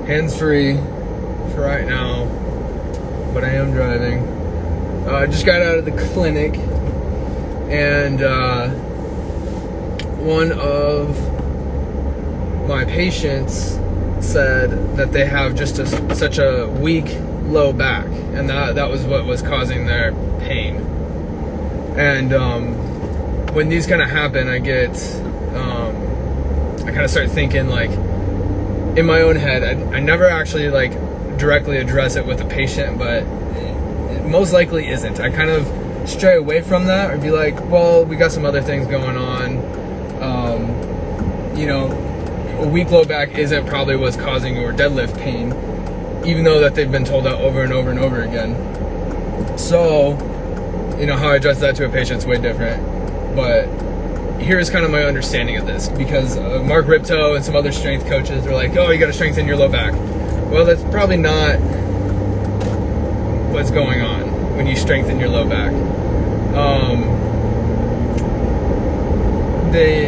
hands-free for right now, but I am driving. I just got out of the clinic, and one of my patients said that they have just such a weak low back, and that was what was causing their pain. And when these kind of happen, I kind of start thinking, like, in my own head, I never actually like directly address it with the patient, but it most likely isn't. I kind of stray away from that, or be like, well, we got some other things going on. You know, a weak low back isn't probably what's causing your deadlift pain, even though that they've been told that over and over and over again. So, you know, how I address that to a patient is way different. But here's kind of my understanding of this, because Mark Ripto and some other strength coaches are like, oh, you got to strengthen your low back. Well, that's probably not what's going on when you strengthen your low back. The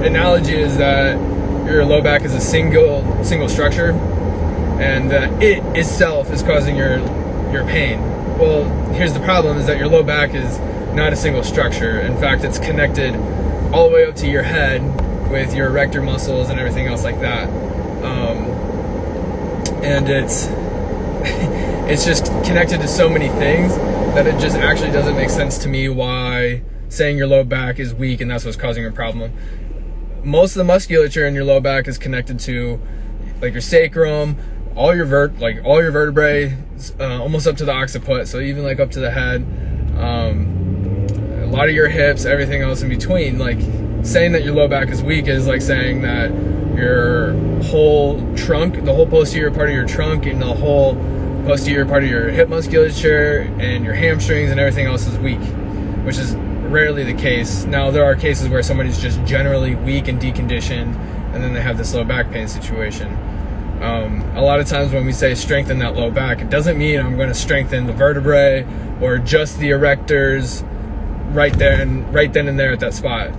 analogy is that your low back is a single structure, and that it itself is causing your pain. Well, here's the problem, is that your low back is not a single structure. In fact, it's connected all the way up to your head with your erector muscles and everything else like that. And it's just connected to so many things that it just actually doesn't make sense to me why saying your low back is weak and that's what's causing your problem. Most of the musculature in your low back is connected to, like, your sacrum, all your vertebrae, almost up to the occiput, so even like up to the head, a lot of your hips, everything else in between. Like, saying that your low back is weak is like saying that your whole trunk, the whole posterior part of your trunk, and the whole posterior part of your hip musculature and your hamstrings and everything else is weak, which is rarely the case. Now, there are cases where somebody's just generally weak and deconditioned, and then they have this low back pain situation. A lot of times when we say strengthen that low back, it doesn't mean I'm going to strengthen the vertebrae or just the erectors right then and there at that spot.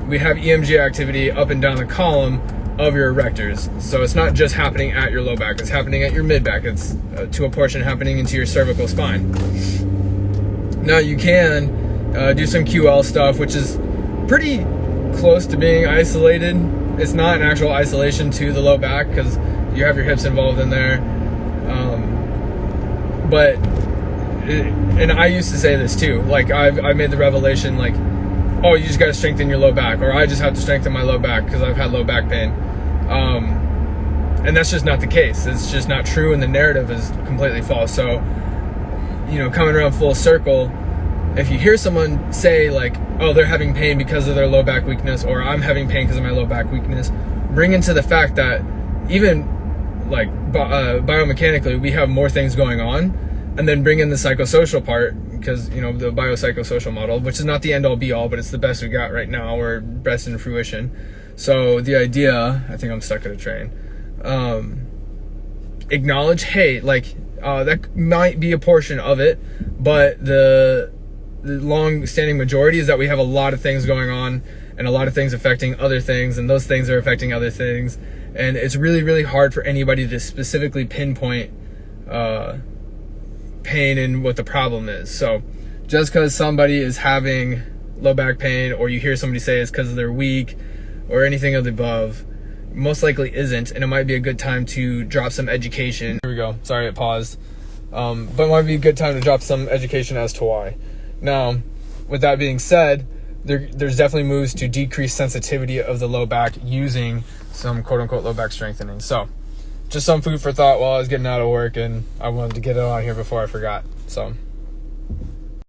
We have EMG activity up and down the column of your erectors, so it's not just happening at your low back, it's happening at your mid back. It's to a portion happening into your cervical spine. Now, you can do some QL stuff, which is pretty close to being isolated. It's not an actual isolation to the low back, because you have your hips involved in there. And I used to say this too, like, I made the revelation, like, oh, you just got to strengthen your low back, or I just have to strengthen my low back because I've had low back pain. And that's just not the case. It's just not true, and the narrative is completely false. So, you know, coming around full circle, if you hear someone say, like, oh, they're having pain because of their low back weakness, or I'm having pain because of my low back weakness, bring into the fact that even, like, biomechanically, we have more things going on, and then bring in the psychosocial part, because, you know, the biopsychosocial model, which is not the end-all be-all, but it's the best we got right now, or best in fruition. So the idea, I think I'm stuck at a train, acknowledge, hey, like, that might be a portion of it, but the long-standing majority is that we have a lot of things going on, and a lot of things affecting other things, and those things are affecting other things, and it's really, really hard for anybody to specifically pinpoint pain and what the problem is. So just because somebody is having low back pain, or you hear somebody say it's because they're weak or anything of the above, most likely isn't, and it might be a good time to drop some education. Here we go, sorry it paused, but it might be a good time to drop some education as to why. Now, with that being said, there's definitely moves to decrease sensitivity of the low back using some quote-unquote low back strengthening. So just some food for thought while I was getting out of work, and I wanted to get it on here before I forgot. So